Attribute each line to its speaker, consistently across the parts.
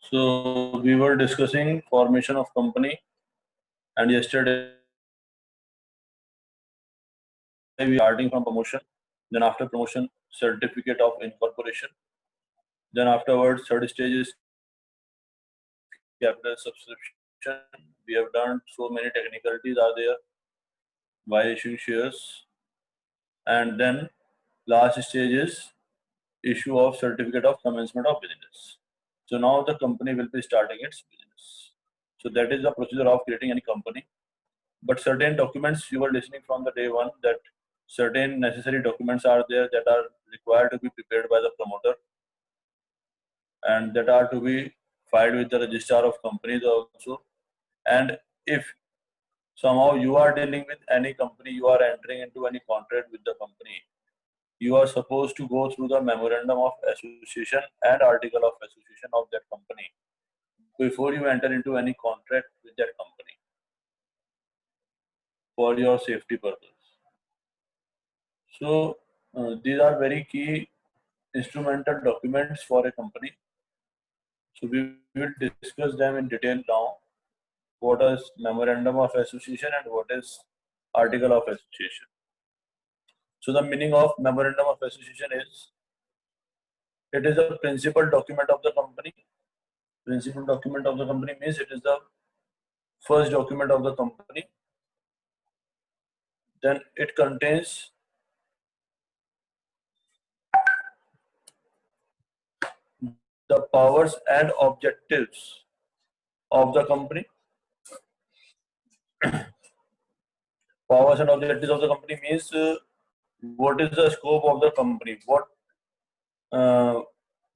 Speaker 1: So we were discussing formation of company, and yesterday we starting from promotion, then after promotion, certificate of incorporation, then afterwards third stage is capital subscription. We have done so many technicalities are there by issuing shares, and then last stage is issue of certificate of commencement of business. So now the company will be starting its business. So that is the procedure of creating any company. But certain documents you were listening from the day one that certain necessary documents are there that are required to be prepared by the promoter and that are to be filed with the registrar of companies also. And if somehow you are dealing with any company, you are entering into any contract with the company, you are supposed to go through the memorandum of association and article of association of that company before you enter into any contract with that company for your safety purpose. So these are very key instrumental documents for a company. So we will discuss them in detail now. What is memorandum of association and what is article of association? So the meaning of memorandum of association is it is a principal document of the company. Principal document of the company means it is the first document of the company. Then it contains the powers and objectives of the company. Powers and objectives of the company means what is the scope of the company, uh,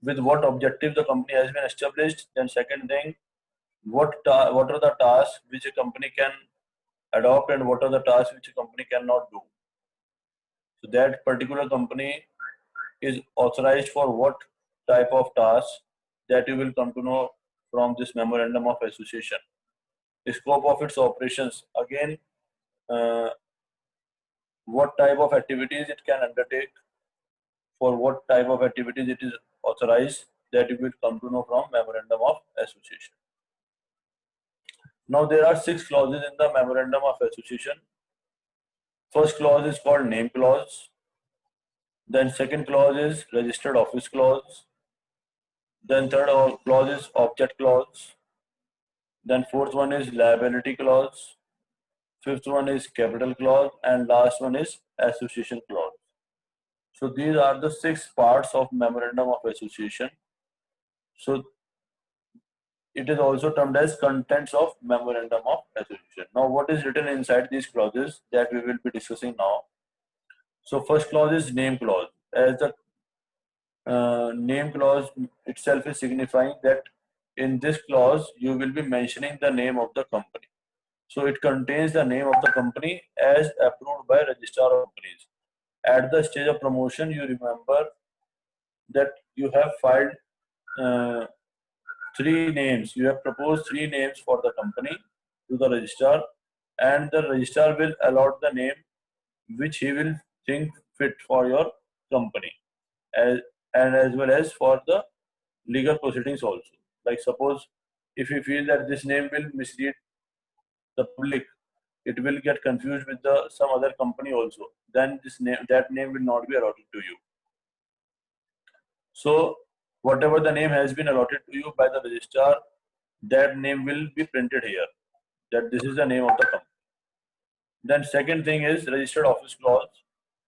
Speaker 1: with what objective the company has been established. Then second thing, what are the tasks which a company can adopt and what are the tasks which a company cannot do. So that particular company is authorized for what type of tasks, that you will come to know from this memorandum of association. The scope of its operations, again, uh, what type of activities it can undertake, for what type of activities it is authorized, that you will come to know from memorandum of association. Now there are 6 clauses in the memorandum of association. First clause is called name clause. Then second clause is registered office clause. Then third clause is object clause. Then fourth one is liability clause. Fifth one is capital clause, and last one is association clause. So these are the 6 parts of memorandum of association. So it is also termed as contents of memorandum of association. Now what is written inside these clauses that we will be discussing now. So first clause is name clause. As the name clause itself is signifying that in this clause you will be mentioning the name of the company. So it contains the name of the company as approved by registrar of companies. At the stage of promotion, you remember that you have filed uh, 3 names. You have proposed 3 names for the company to the registrar, and the registrar will allot the name which he will think fit for your company, as, and as well as for the legal proceedings also. Like suppose if you feel that this name will mislead the public, it will get confused with the some other company also, then that name will not be allotted to you. So whatever the name has been allotted to you by the registrar, that name will be printed here, that this is the name of the company. Then second thing is registered office clause.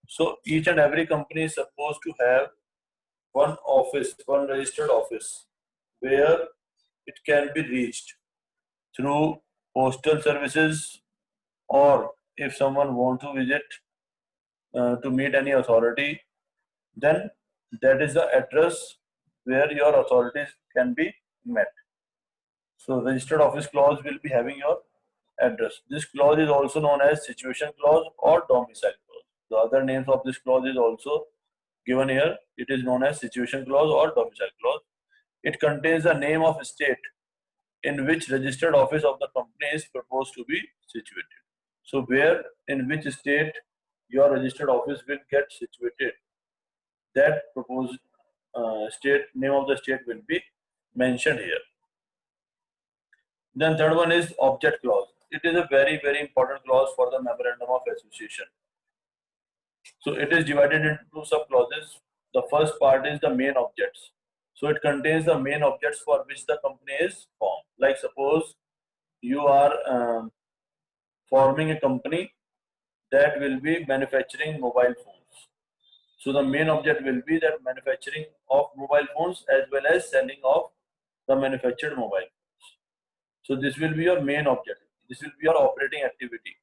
Speaker 1: So each and every company is supposed to have one office, one registered office, where it can be reached through postal services, or if someone wants to visit to meet any authority, then that is the address where your authorities can be met. So registered office clause will be having your address. This clause is also known as situation clause or domicile clause. The other names of this clause is also given here. It is known as situation clause or domicile clause. It contains the name of state in which registered office of the company is proposed to be situated. So where, in which state your registered office will get situated, that proposed state, name of the state will be mentioned here. Then third one is object clause. It is a very, very important clause for the memorandum of association. So it is divided into two sub clauses. The first part is the main objects. So it contains the main objects for which the company is formed. Like suppose you are forming a company that will be manufacturing mobile phones. So the main object will be that manufacturing of mobile phones as well as selling of the manufactured mobile phones. So this will be your main object. This will be your operating activity.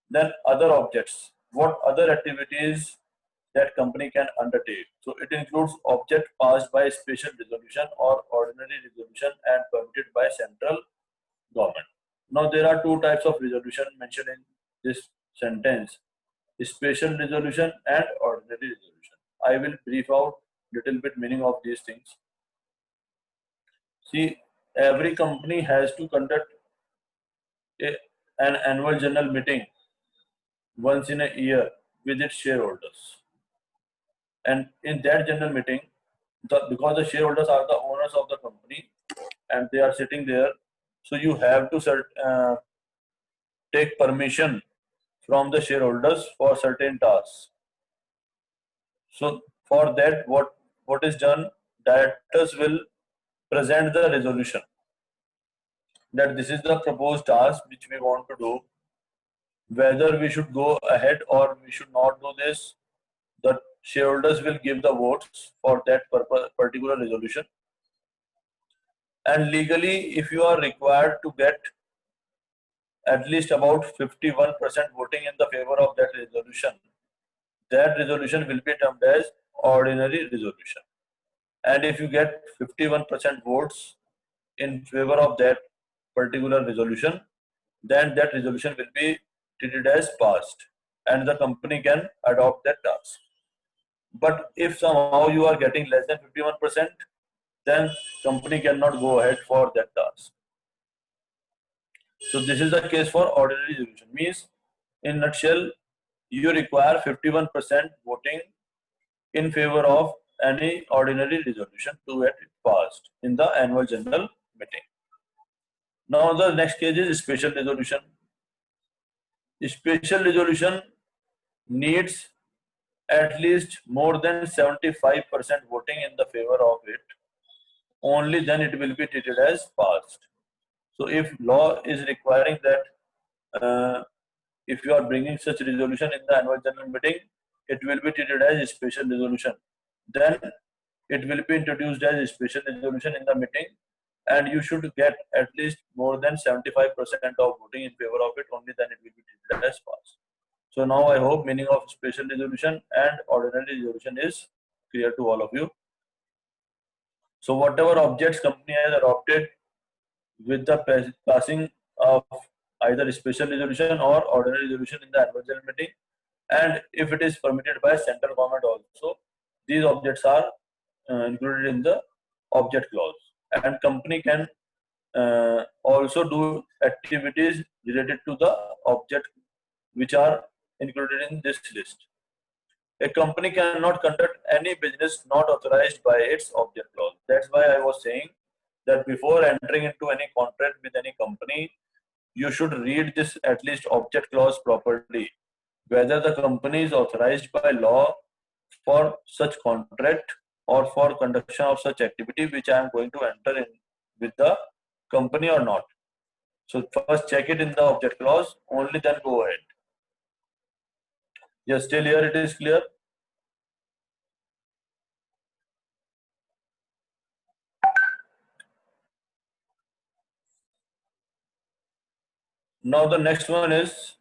Speaker 1: Then other objects. What other activities that company can undertake? So it includes object passed by special resolution or ordinary resolution and permitted by central government. Now there are two types of resolution mentioned in this sentence: special resolution and ordinary resolution. I will brief out little bit meaning of these things. See, every company has to conduct an annual general meeting once in a year with its shareholders. And in that general meeting, because the shareholders are the owners of the company and they are sitting there, so you have to take permission from the shareholders for certain tasks. So for that, what is done? Directors will present the resolution that this is the proposed task which we want to do. Whether we should go ahead or we should not do this, the shareholders will give the votes for that particular resolution. And legally, if you are required to get at least about 51% voting in the favor of that resolution will be termed as ordinary resolution. And if you get 51% votes in favor of that particular resolution, then that resolution will be treated as passed and the company can adopt that task. But if somehow you are getting less than 51%, then company cannot go ahead for that task. So this is the case for ordinary resolution. Means, in nutshell, you require 51% voting in favor of any ordinary resolution to get it passed in the annual general meeting. Now the next case is special resolution. Special resolution needs at least more than 75% voting in the favor of it. Only then it will be treated as passed. So if law is requiring that if you are bringing such resolution in the annual general meeting, it will be treated as a special resolution. Then it will be introduced as a special resolution in the meeting, and you should get at least more than 75% of voting in favor of it. Only then it will be treated as passed. So now I hope meaning of special resolution and ordinary resolution is clear to all of you. So whatever objects company has adopted with the passing of either special resolution or ordinary resolution in the annual general meeting, and if it is permitted by central government also, these objects are included in the object clause. And company can also do activities related to the object which are included in this list. A company cannot conduct any business not authorized by its object clause. That's why I was saying that before entering into any contract with any company, you should read this at least object clause properly. Whether the company is authorized by law for such contract or for conduction of such activity which I am going to enter in with the company or not. So first check it in the object clause, only then go ahead. Yes, still here it is clear. Now the next one is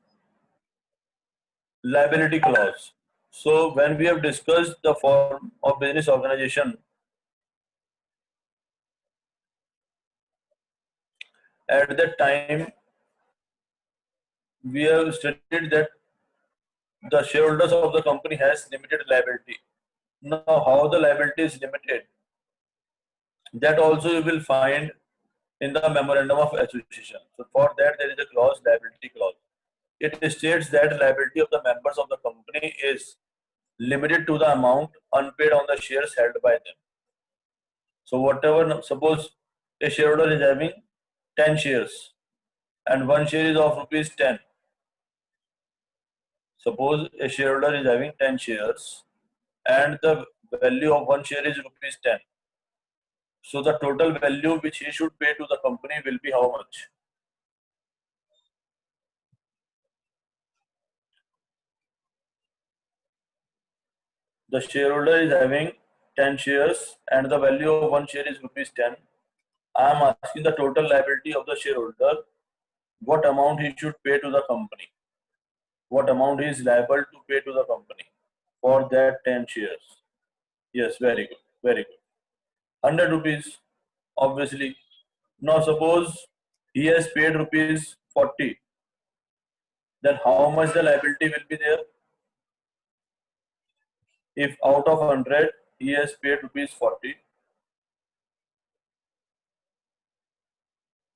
Speaker 1: liability clause. So when we have discussed the form of business organization, at that time we have stated that the shareholders of the company has limited liability. Now how the liability is limited, that also you will find in the memorandum of association. So for that there is a clause, liability clause. It states that liability of the members of the company is limited to the amount unpaid on the shares held by them. So whatever, suppose a shareholder is having 10 shares and one share is of rupees 10. Suppose a shareholder is having 10 shares and the value of one share is rupees 10. So the total value which he should pay to the company will be how much? The shareholder is having 10 shares and the value of one share is rupees 10. I am asking the total liability of the shareholder, what amount he should pay to the company. What amount he is liable to pay to the company for that 10 shares. Yes, very good, very good. 100 rupees, obviously. Now suppose he has paid rupees 40. Then how much the liability will be there? If out of 100 he has paid rupees 40.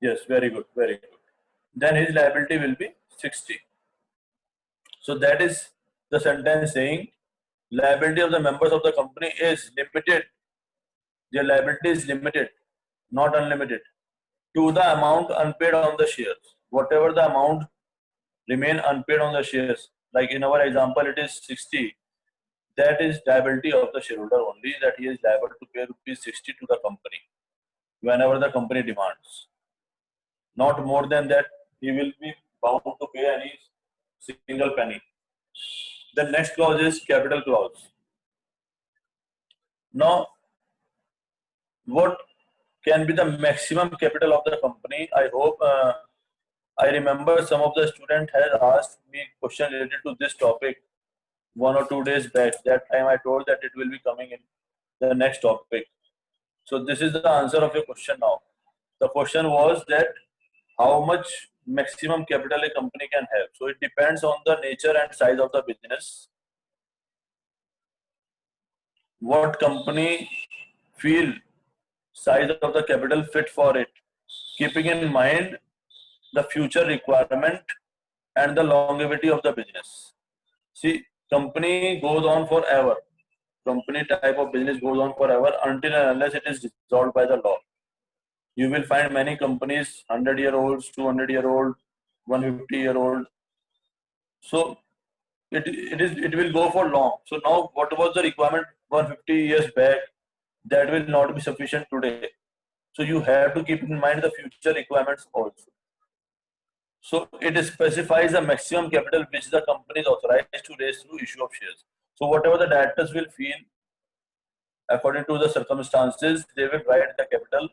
Speaker 1: Yes, very good, very good. Then his liability will be 60. So that is the sentence saying liability of the members of the company is limited. Their liability is limited, not unlimited, to the amount unpaid on the shares. Whatever the amount remain unpaid on the shares, like in our example it is 60, that is liability of the shareholder only, that he is liable to pay rupees 60 to the company whenever the company demands. Not more than that, he will be bound to pay any single penny. The next clause is capital clause. Now, what can be the maximum capital of the company? I hope I remember some of the student has asked me question related to this topic 1 or 2 days back. That time I told that it will be coming in the next topic. So this is the answer of your question now. The question was that how much maximum capital a company can have. So it depends on the nature and size of the business. What company feel size of the capital fit for it, keeping in mind the future requirement and the longevity of the business. See, company goes on forever. Company type of business goes on forever until and unless it is dissolved by the law. You will find many companies 100-year-olds, 200-year-old, 150-year-old. So it will go for long. So now what was the requirement 150 years back, that will not be sufficient today. So you have to keep in mind the future requirements also. So it specifies the maximum capital which the company is authorized to raise through issue of shares. So whatever the directors will feel according to the circumstances, they will write the capital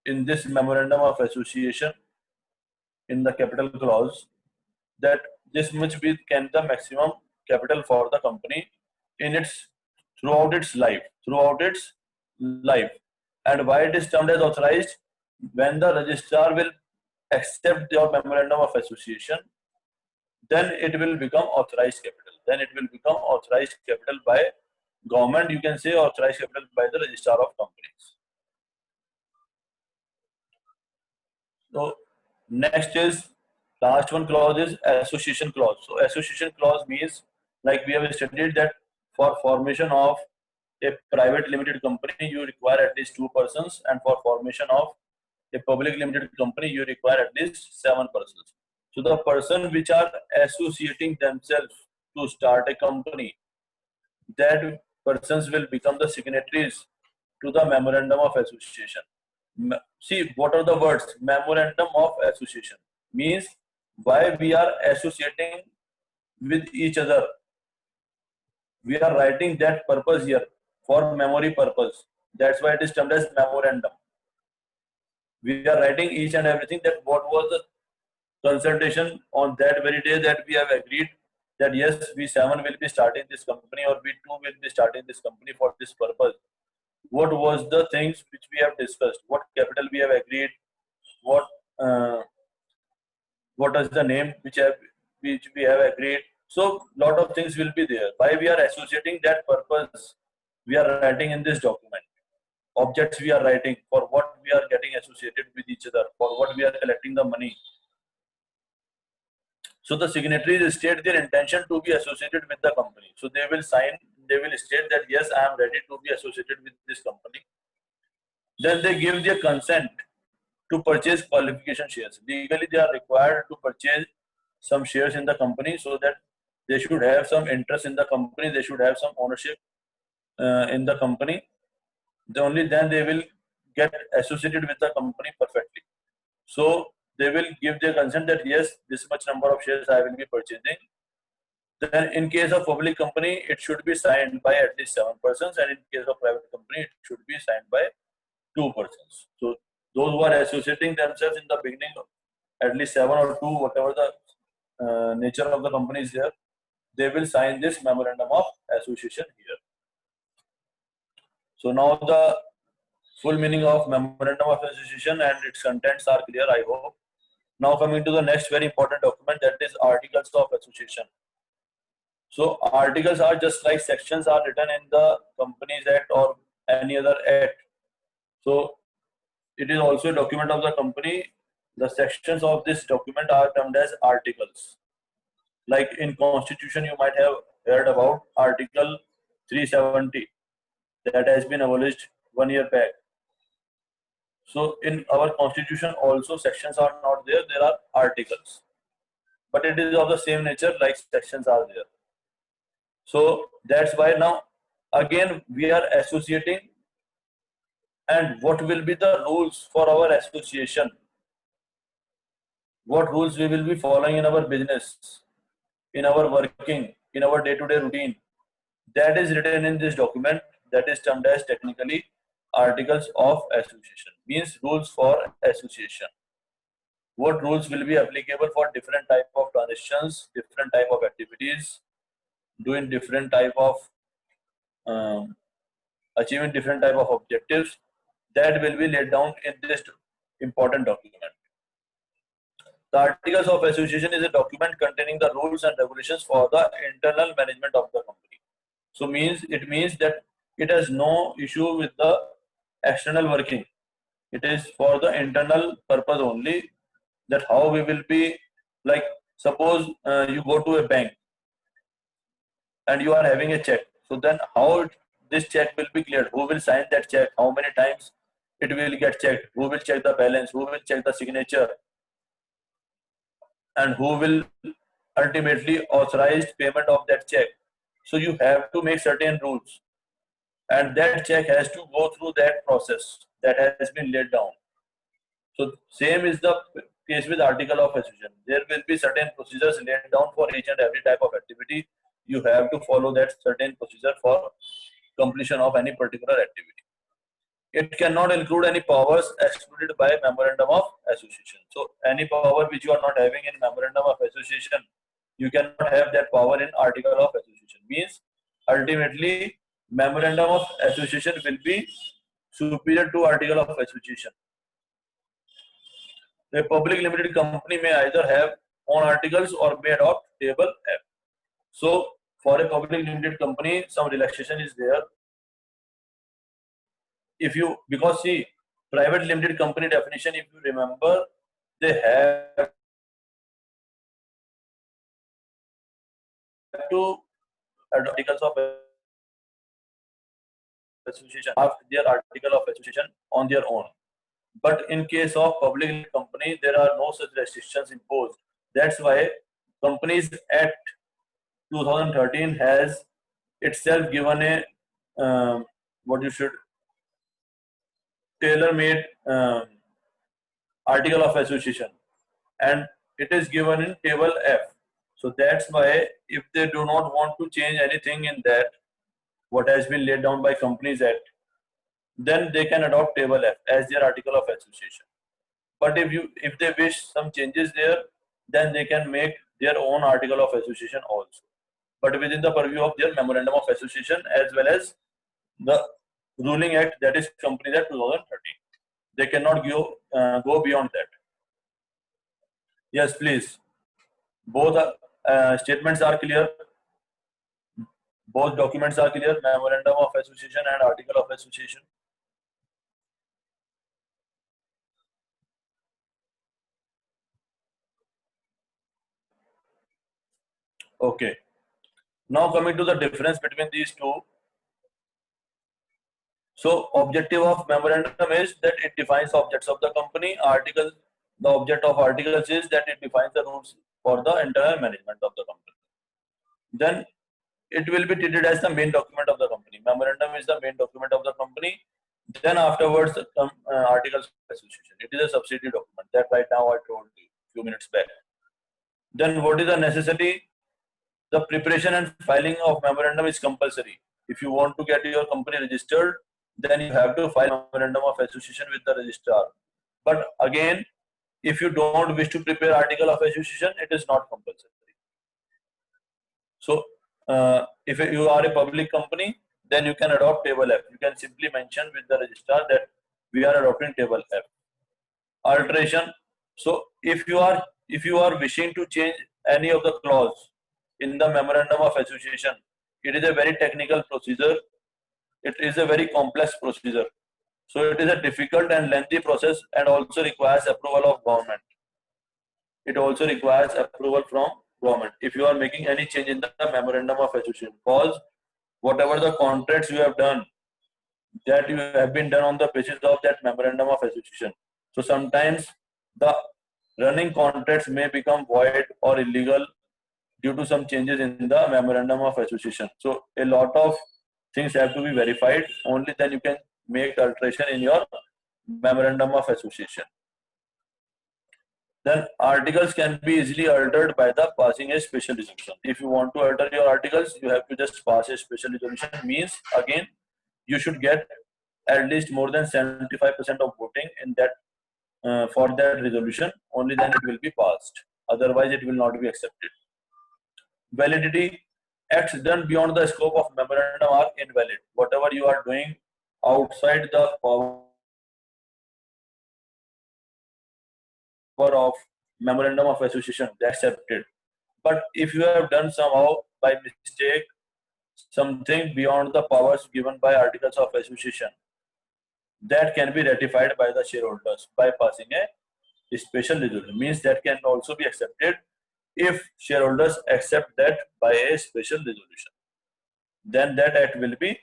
Speaker 1: in this memorandum of association in the capital clause, that this much be can the maximum capital for the company in its throughout its life. And why it is termed as authorized? When the registrar will accept your memorandum of association, then it will become authorized capital. Then it will become authorized capital by government. You can say authorized capital by the registrar of companies. So next is last one clause is association clause. So association clause means, like we have studied, that for formation of a private limited company you require at least 2 persons, and for formation of a public limited company you require at least 7 persons. So the person which are associating themselves to start a company, that persons will become the signatories to the memorandum of association. See, what are the words? Memorandum of association means why we are associating with each other. We are writing that purpose here for memory purpose. That's why it is termed as memorandum. We are writing each and everything, that what was the consultation on that very day that we have agreed that yes, we 7 will be starting this company, or we 2 will be starting this company for this purpose. What was the things which we have discussed? What capital we have agreed? What is the name which we have agreed? So lot of things will be there. Why we are associating, that purpose we are writing in this document. Objects we are writing, for what we are getting associated with each other, for what we are collecting the money. So the signatories state their intention to be associated with the company. So they will sign, they will state that yes, I am ready to be associated with this company. Then they give their consent to purchase qualification shares. Legally, they are required to purchase some shares in the company so that they should have some interest in the company. They should have some ownership in the company. Only then they will get associated with the company perfectly. So they will give their consent that yes, this much number of shares I will be purchasing. Then in case of public company, it should be signed by at least 7 persons, and in case of private company, it should be signed by 2 persons. So those who are associating themselves in the beginning, at least 7 or 2, whatever the nature of the company is there, they will sign this memorandum of association here. So now the full meaning of memorandum of association and its contents are clear, I hope. Now coming to the next very important document, that is articles of association. So articles are just like sections are written in the Companies Act or any other act. So it is also a document of the company. The sections of this document are termed as articles. Like in Constitution, you might have heard about Article 370 that has been abolished 1 year back. So in our Constitution also sections are not there, there are articles. But it is of the same nature like sections are there. So that's why now again we are associating, and what will be the rules for our association? What rules we will be following in our business, in our working, in our day-to-day routine? That is written in this document that is termed as technically articles of association, means rules for association. What rules will be applicable for different type of transactions, different type of activities, doing different type of achieving different type of objectives, that will be laid down in this important document. The Articles of Association is a document containing the rules and regulations for the internal management of the company. So it means that it has no issue with the external working. It is for the internal purpose only, that how we will be, like suppose you go to a bank and you are having a check. So then this check will be cleared? Who will sign that check? How many times it will get checked? Who will check the balance? Who will check the signature? And who will ultimately authorize payment of that check? So you have to make certain rules, and that check has to go through that process that has been laid down. So same is the case with article of association. There will be certain procedures laid down for each and every type of activity. You have to follow that certain procedure for completion of any particular activity. It cannot include any powers excluded by memorandum of association. So any power which you are not having in memorandum of association, you cannot have that power in article of association. Means ultimately memorandum of association will be superior to article of association. A public limited company may either have own articles or may adopt table F. So for a public limited company, some relaxation is there. Because see, private limited company definition, if you remember, they have to adopt articles of association, have their article of association on their own. But in case of public company, there are no such restrictions imposed. That's why Companies Act 2013 has itself given a what you should tailor-made article of association, and it is given in table F. So that's why if they do not want to change anything in that, what has been laid down by Companies Act, then they can adopt table F as their article of association. But if they wish some changes there, then they can make their own article of association also, but within the purview of their memorandum of association as well as the ruling act, that is Companies Act 2013. They cannot go beyond that. Yes, please. Both statements are clear. Both documents are clear. Memorandum of association and article of association. Okay. Now coming to the difference between these two. So objective of memorandum is that it defines objects of the company. Article, the object of articles is that it defines the rules for the internal management of the company. Then it will be treated as the main document of the company. Memorandum is the main document of the company. Then afterwards, articles of association. It is a subsidiary document that right now I told you a few minutes back. Then what is the necessity? The preparation and filing of memorandum is compulsory. If you want to get your company registered, then you have to file memorandum of association with the registrar. But again, if you don't wish to prepare article of association, it is not compulsory. So if you are a public company, then you can adopt table F. You can simply mention with the registrar that we are adopting table F. Alteration. So if you are wishing to change any of the clause in the memorandum of association, it is a very technical procedure. It is a very complex procedure. So it is a difficult and lengthy process and also requires approval of government. It also requires approval from government if you are making any change in the memorandum of association, because whatever the contracts you have done, that you have been done on the basis of that memorandum of association. So sometimes the running contracts may become void or illegal due to some changes in the memorandum of association. So a lot of things have to be verified. Only then you can make alteration in your memorandum of association. Then articles can be easily altered by the passing a special resolution. If you want to alter your articles, you have to just pass a special resolution. Means again, you should get at least more than 75% of voting in that for that resolution. Only then it will be passed. Otherwise, it will not be accepted. Validity. Acts done beyond the scope of memorandum are invalid. Whatever you are doing outside the power of memorandum of association, they accepted. But if you have done somehow by mistake something beyond the powers given by articles of association, that can be ratified by the shareholders by passing a special resolution. Means that can also be accepted if shareholders accept that by a special resolution. Then that act will be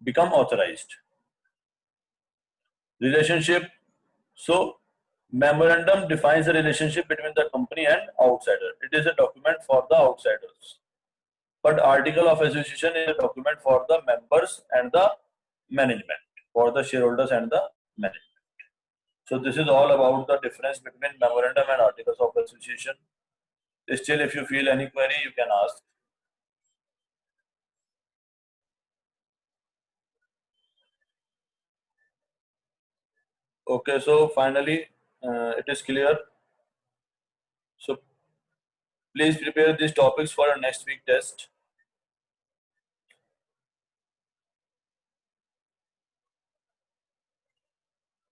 Speaker 1: become authorized. Relationship. So memorandum defines the relationship between the company and outsider. It is a document for the outsiders. But article of association is a document for the members and the management, for the shareholders and the management. So this is all about the difference between memorandum and articles of association. Still, if you feel any query, you can ask. Okay, so finally, it is clear. So please prepare these topics for your next week test.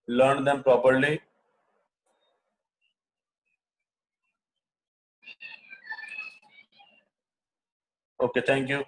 Speaker 1: Learn them properly. Okay, thank you.